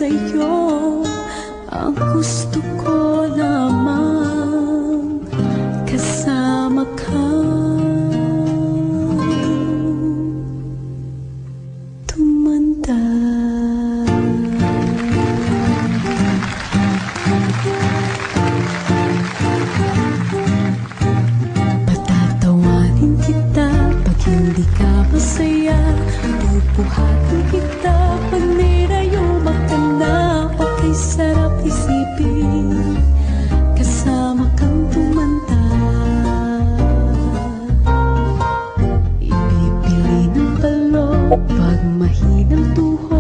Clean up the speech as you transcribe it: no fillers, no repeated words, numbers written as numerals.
sa'yo. Ang gusto ko lamang kasama ka. Tumanda. Patatawanin kita pag hindi ka masaya. Bubuhatin kita pag nirayuma ka na. Okay, sarap isipin kasama kang tumanda. Ipipili ng balot pag mahinang tuhod.